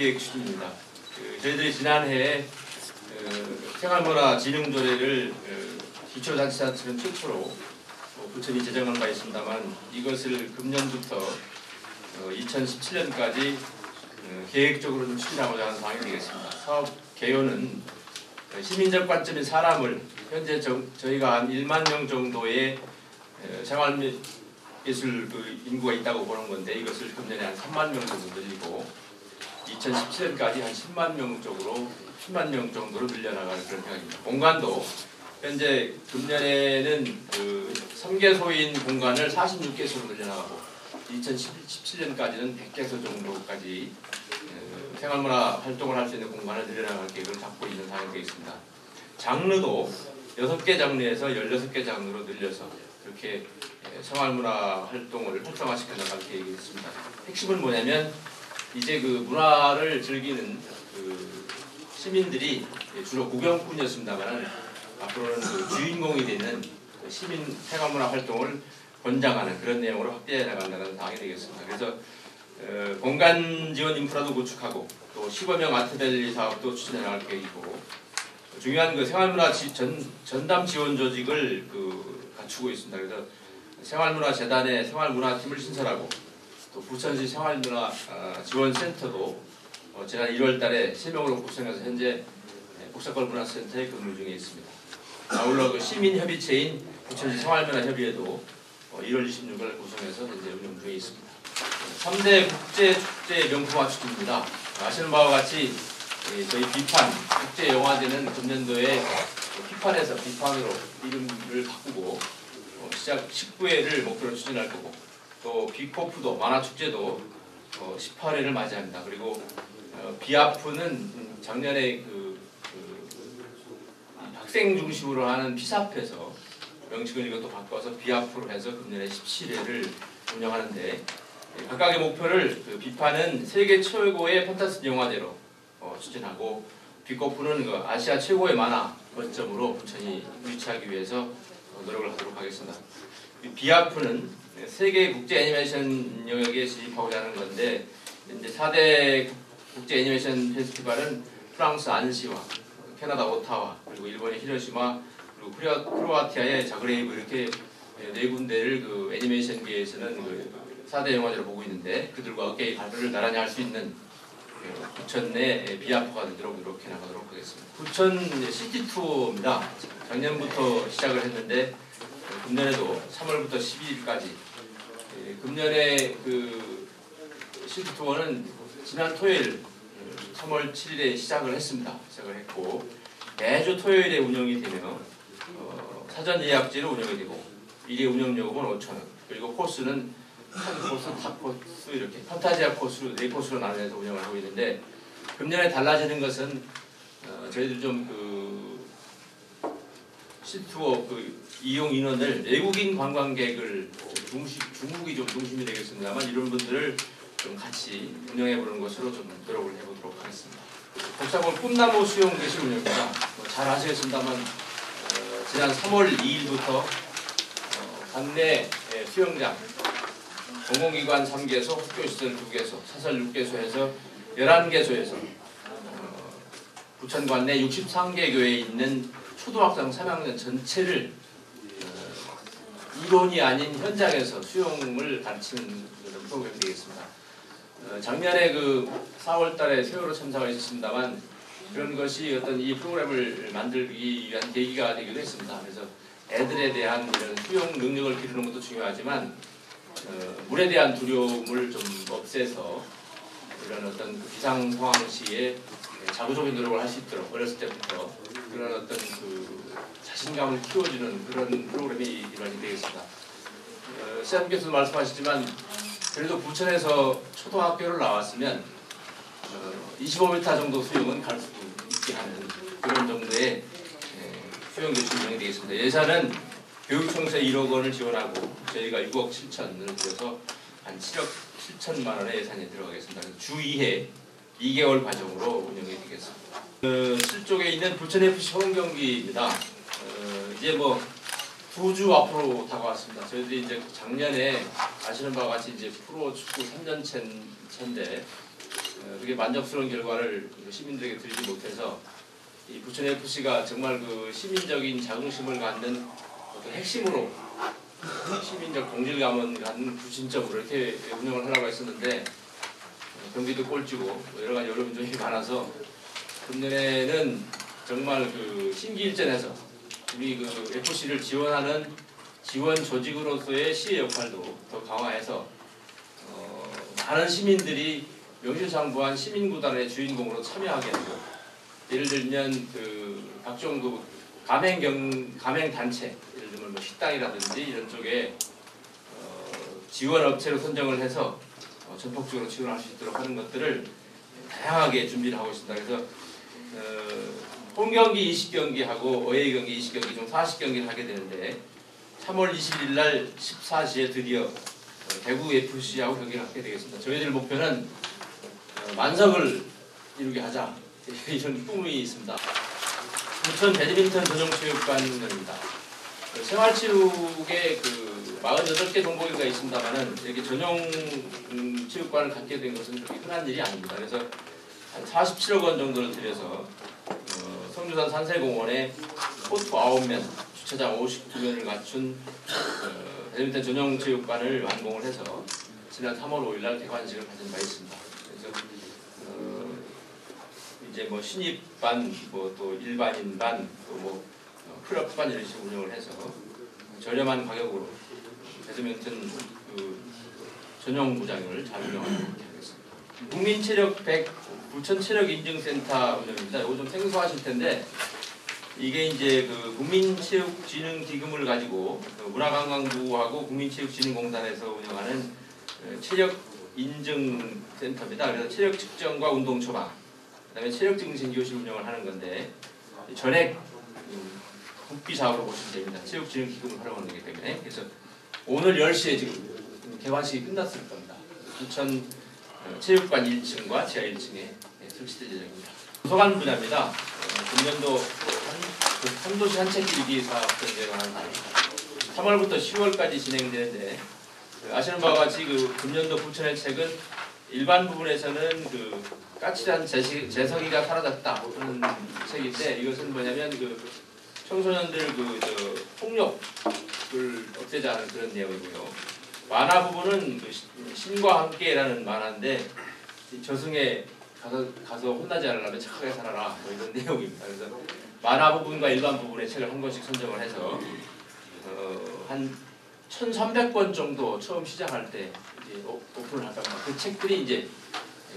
기획 추진입니다. 저희들이 지난해 생활문화진흥조례를 기초자치단체는 최초로 부천이 제정한 바 있습니다만 이것을 금년부터 2017년까지 계획적으로 좀 추진하고자 하는 사항이 되겠습니다. 사업 개요는 시민적 관점인 사람을 현재 저희가 한 1만 명 정도의 생활예술 인구가 있다고 보는 건데 이것을 금년에 한 3만 명 정도 늘리고 2017년까지 한 10만 명 정도로 늘려나가는 그런 생각입니다. 공간도 현재 금년에는 3개소인 공간을 46개소로 늘려나가고 2017년까지는 100개소 정도까지 생활문화 활동을 할 수 있는 공간을 늘려나갈 계획을 잡고 있는 상황이 되겠습니다. 장르도 6개 장르에서 16개 장르로 늘려서 그렇게 생활문화 활동을 활성화시켜 나갈 계획이 있습니다. 핵심은 뭐냐면 이제 문화를 즐기는 시민들이 주로 구경꾼이었습니다만 앞으로는 주인공이 되는 시민 생활문화 활동을 권장하는 그런 내용으로 확대해 나간다는 사항이 되겠습니다. 그래서 공간 지원 인프라도 구축하고 또 15명 아트밸리 사업도 추진해 나갈 계획이고 중요한 생활문화 전담 지원 조직을 갖추고 있습니다. 그래서 생활문화재단의 생활문화팀을 신설하고 또 부천시 생활문화 지원센터도 지난 1월달에 3명으로 구성해서 현재 복사골문화센터에 근무 중에 있습니다. 아울러 시민협의체인 부천시 생활문화협의회도 1월 26일 구성해서 현재 운영 중에 있습니다. 3대 국제축제 명품화 축제입니다. 아시는 바와 같이 저희 비판, 국제영화제는 금년도에 피판에서 비판으로 이름을 바꾸고 시작 19회를 목표로 추진할 거고 또 비코프도 만화축제도 18회를 맞이합니다. 그리고 비아프는 작년에 학생 중심으로 하는 피사프에서 명칭을 이것도 바꿔서 비아프로 해서 금년에 17회를 운영하는데 각각의 목표를 비판은 세계 최고의 판타스틱 영화제로 추진하고 비코프는 아시아 최고의 만화 거점으로 부천이 위치하기 위해서 노력을 하도록 하겠습니다. 비아프는 세계 국제 애니메이션 영역에 진입하고자 하는 건데 이제 4대 국제 애니메이션 페스티벌은 프랑스 안시와 캐나다 오타와 그리고 일본의 히로시마 그리고 크로아티아의 자그레이브 이렇게 4군데를 애니메이션계에서는 4대 영화제로 보고 있는데 그들과 어깨의 발표를 나란히 할 수 있는 부천 내 비아프가 되도록 이렇게 나가도록 하겠습니다. 부천 시티 투어입니다. 작년부터 시작을 했는데 금년에도 3월부터 12일까지 금년에 시티 투어는 지난 토요일 3월 7일에 시작을 했습니다. 시작을 했고 매주 토요일에 운영이 되며 사전 예약제로 운영이 되고 1회 운영요금은 5,000원 그리고 코스는 한 코스, 다 코스 이렇게 판타지아 코스 4코스로 나눠서 운영을 하고 있는데 금년에 달라지는 것은 저희들 좀 시투어 이용 인원을 외국인 관광객을 중국이 좀 중심이 되겠습니다만 이런 분들을 좀 같이 운영해 보는 것으로 좀 노력을 해보도록 하겠습니다. 복사골 꿈나무 수용 교실 운영입니다. 잘 아시겠습니다만 지난 3월 2일부터 관내 수영장 공공기관 3개소, 학교시설 2개소, 사설 6개소에서 11개소에서 부천 관내 63개 교회에 있는 초등학생 3학년 전체를 이론이 아닌 현장에서 수영을 가르치는 그런 프로그램이 되겠습니다. 작년에 4월달에 세월호 참사가 있었습니다만 그런 것이 어떤 이 프로그램을 만들기 위한 계기가 되기도 했습니다. 그래서 애들에 대한 이런 수영 능력을 기르는 것도 중요하지만 물에 대한 두려움을 좀 없애서 이런 어떤 비상 상황 시에 자구적인 노력을 할 수 있도록 어렸을 때부터 그런 어떤 자신감을 키워주는 그런 프로그램이 일환이 되겠습니다. 시장님께서도 말씀하셨지만 그래도 부천에서 초등학교를 나왔으면 25m 정도 수영은 갈 수 있게 하는 그런 정도의 수영교실 운영이 되겠습니다. 예산은 교육청에서 1억 원을 지원하고 저희가 6억 7천을 들여서 한 7억 7천만 원의 예산이 들어가겠습니다. 주 2회 2개월 과정으로 운영이 되겠습니다. 실쪽에 있는 부천FC 홈 경기입니다. 이제 2주 앞으로 다가왔습니다. 저희들이 이제 작년에 아시는 바와 같이 이제 프로 축구 3년 차인데 그게 만족스러운 결과를 시민들에게 드리지 못해서 이 부천FC가 정말 그 시민적인 자긍심을 갖는 어떤 핵심으로 시민적 동질감을 갖는 부심점으로 이렇게 운영을 하려고 했었는데 경기도 꼴찌고 여러 가지 어려운 점이 많아서 금년에는 정말 그 심기일전해서 우리 그 FC를 지원하는 지원 조직으로서의 시의 역할도 더 강화해서 많은 시민들이 명실상부한 시민구단의 주인공으로 참여하게 하고 예를 들면 그 각종 그 가맹 단체 예를 들면 뭐 식당이라든지 이런 쪽에 지원 업체로 선정을 해서 전폭적으로 지원할 수 있도록 하는 것들을 다양하게 준비를 하고 있습니다. 그래서 홈경기 20경기하고 어웨이 경기 20경기 중 40경기를 하게 되는데 3월 20일 날 14시에 드디어 대구 FC하고 경기를 하게 되겠습니다. 저희들 목표는 만석을 이루게 하자 이런 꿈이 있습니다. 부천 배드민턴 전용체육관입니다. 생활체육에 그 48개 동호회가 있습니다만은 이렇게 전용 체육관을 갖게 된 것은 그렇게 흔한 일이 아닙니다. 그래서 한 47억 원 정도를 들여서 성주산 산세공원에 코트 9면, 주차장 59면을 갖춘 배드민턴 전용 체육관을 완공을 해서 지난 3월 5일 날 개관식을 가진 바 있습니다. 그래서 이제 뭐 신입반, 뭐 또 일반인반, 또 뭐 클럽반 이런 식으로 운영을 해서 저렴한 가격으로 배드민턴 그 전용 구장을 잘 운영하도록 하겠습니다. 국민체력 100 부천체력인증센터 운영입니다. 이거 좀 생소하실 텐데 이게 이제 그 국민체육진흥기금을 가지고 문화관광부하고 국민체육진흥공단에서 운영하는 체력 인증센터입니다. 그래서 체력 측정과 운동 처방, 그다음에 체력 증진 교실 운영을 하는 건데 전액 국비 사업으로 보시면 됩니다. 체육진흥기금을 활용하는 거기 때문에 그래서 오늘 10시에 지금 개관식이 끝났을 겁니다. 부천 체육관 1층과 지하 1층에 설치될 예정입니다. 도서관 분야입니다. 금년도 한도시 한책 일기 사업 전제에 관한 날 3월부터 10월까지 진행되는데 아시는 바와 같이 그 금년도 부천의 책은 일반 부분에서는 그 까칠한 재석이가 사라졌다 하는 책인데 이것은 뭐냐면 그 청소년들 그 폭력을 없애자는 그런 내용이고요. 만화 부분은 그 신과 함께라는 만화인데 저승에 가서 혼나지 않으려면 착하게 살아라 뭐 이런 내용입니다. 그래서 만화 부분과 일반 부분의 책을 한 권씩 선정을 해서 한 1,300권 정도 처음 시작할 때 이제 오픈을 할 겁니다. 그 책들이 이제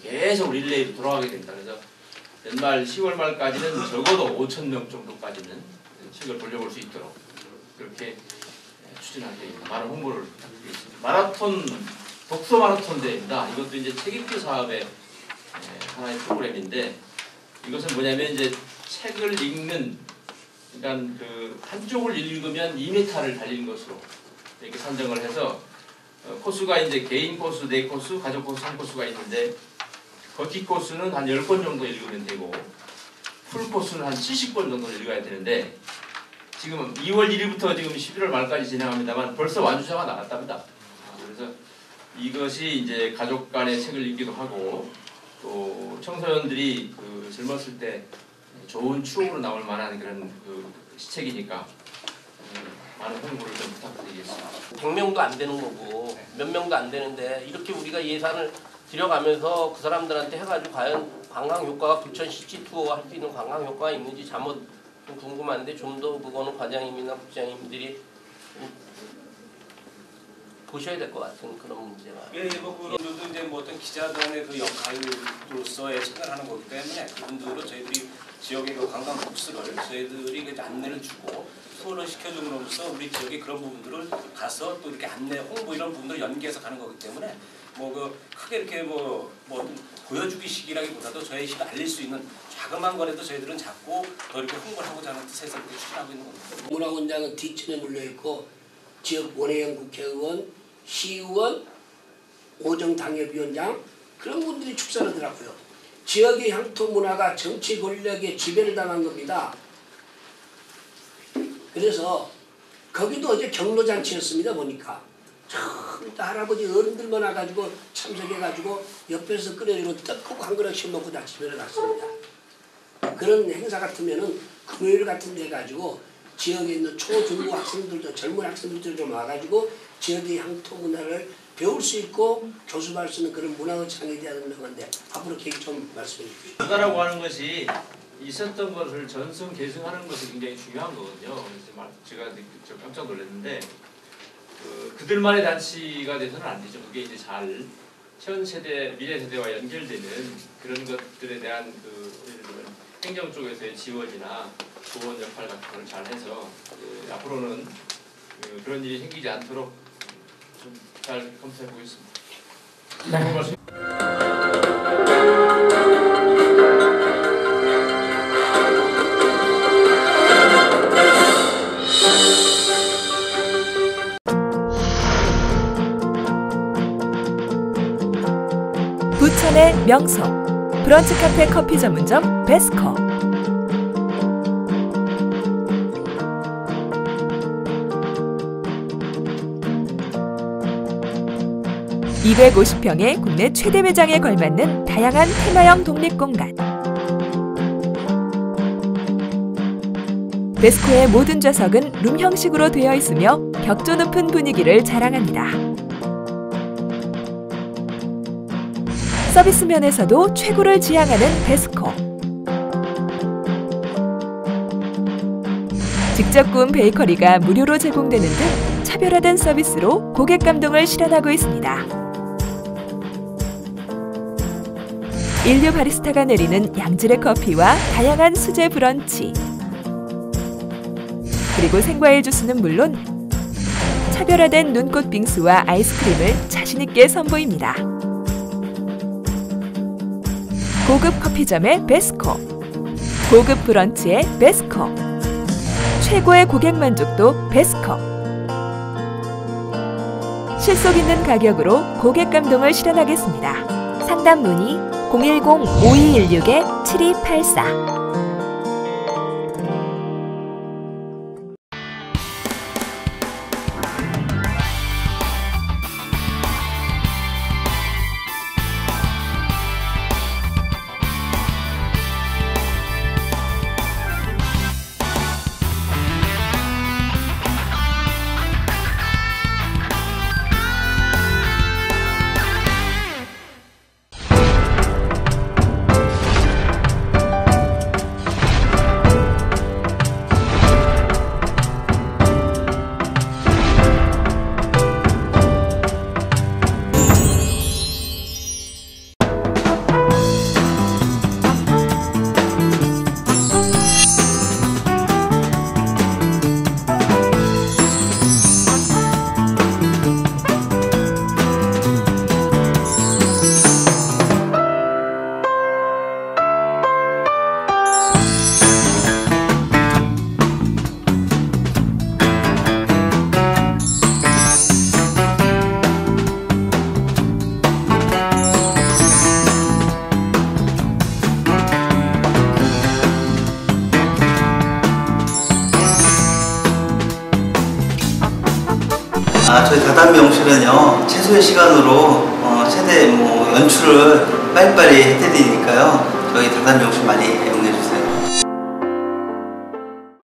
계속 릴레이로 돌아가게 됩니다. 그래서 연말 10월 말까지는 적어도 5,000명 정도까지는 책을 돌려볼 수 있도록 그렇게 추진할 때입니다. 많은 홍보를 부탁드리겠습니다. 마라톤 독서 마라톤 대회입니다. 이것도 이제 책 읽기 사업의 하나의 프로그램인데 이것은 뭐냐면 이제 책을 읽는 그러니까 그 한쪽을 읽으면 2m를 달리는 것으로 이렇게 선정을 해서 코스가 이제 개인 코스 4코스, 가족 코스 1코스가 있는데 걷기 코스는 한 10권 정도 읽으면 되고 풀 코스는 한 70권 정도 읽어야 되는데 지금 2월 1일부터 지금 11월 말까지 진행합니다만 벌써 완주자가 나왔답니다. 그래서 이것이 이제 가족 간의 책을 읽기도 하고 또 청소년들이 그 젊었을 때 좋은 추억으로 나올 만한 그런 그 시책이니까 많은 홍보를 좀 부탁드리겠습니다. 100명도 안 되는 거고 몇 명도 안 되는데 이렇게 우리가 예산을 들여가면서 그 사람들한테 해가지고 과연 관광 효과가 부천 시티 투어 할 수 있는 관광 효과가 있는지 잘못 좀 궁금한데 좀 더 그거는 과장님이나 국장님들이 보셔야 될 것 같은 그런 문제가. 예, 뭐 그분들도 이제 뭐 어떤 기자단의 그 역할로서의 생각을 하는 거기 때문에 그분들은 저희들이 지역의 그 관광 코스를 저희들이 그 안내를 주고 투어를 시켜줌으로써 우리 지역의 그런 부분들을 가서 또 이렇게 안내, 홍보 이런 부분들을 연계해서 가는 거기 때문에 뭐 그 크게 이렇게 뭐 보여주기식이라기보다도 저희가 알릴 수 있는 자그마한 거라도 저희들은 자꾸 더 이렇게 홍보를 하고자 하는 뜻에서 이렇게 추진하고 있는 겁니다. 문화원장은 뒷전에 물려있고 지역 원외형 국회의원, 시의원, 오정당협위원장 그런 분들이 축사하더라고요. 지역의 향토 문화가 정치 권력에 지배를 당한 겁니다. 그래서 거기도 어제 경로잔치였습니다. 보니까 컴퓨터 할아버지 어른들만 와가지고 참석해가지고 옆에서 끓여주는 떡국 한 그릇씩 먹고 다 집에 갔습니다. 그런 행사 같으면은 금요일 같은 데 가지고 지역에 있는 초중고 학생들도 젊은 학생들도 좀 와가지고 지역의 향토 문화를 배울 수 있고 교습할 수 있는 그런 문화의 창에 대한 명인데 앞으로 계획 좀 말씀해 주십시오. 문화라고 하는 것이 있었던 것을 전승 계승하는 것이 굉장히 중요한 거거든요. 그래서 제가 좀 깜짝 놀랐는데 그들만의 잔치가 돼서는 안 되죠. 그게 이제 잘 현 세대, 미래 세대와 연결되는 그런 것들에 대한 예를 들면 행정 쪽에서의 지원이나 조언 역할 같은 걸 잘 해서 앞으로는 그런 일이 생기지 않도록 좀 잘 검토해 보겠습니다. 네, 고맙습니다. 부천의 명소 브런치 카페 커피 전문점 베스커. 250평의 국내 최대 매장에 걸맞는 다양한 테마형 독립공간. 베스코의 모든 좌석은 룸 형식으로 되어 있으며 격조 높은 분위기를 자랑합니다. 서비스 면에서도 최고를 지향하는 베스코. 직접 구운 베이커리가 무료로 제공되는 등 차별화된 서비스로 고객 감동을 실현하고 있습니다. 인류 바리스타가 내리는 양질의 커피와 다양한 수제 브런치, 그리고 생과일 주스는 물론 차별화된 눈꽃 빙수와 아이스크림을 자신있게 선보입니다. 고급 커피점의 베스코, 고급 브런치의 베스코, 최고의 고객 만족도 베스코. 실속 있는 가격으로 고객 감동을 실현하겠습니다. 상담 문의 010-5216-7284. 저희 다단미용실은요, 최소의 시간으로 최대 연출을 빨리빨리 해드리니까요, 저희 다단미용실 많이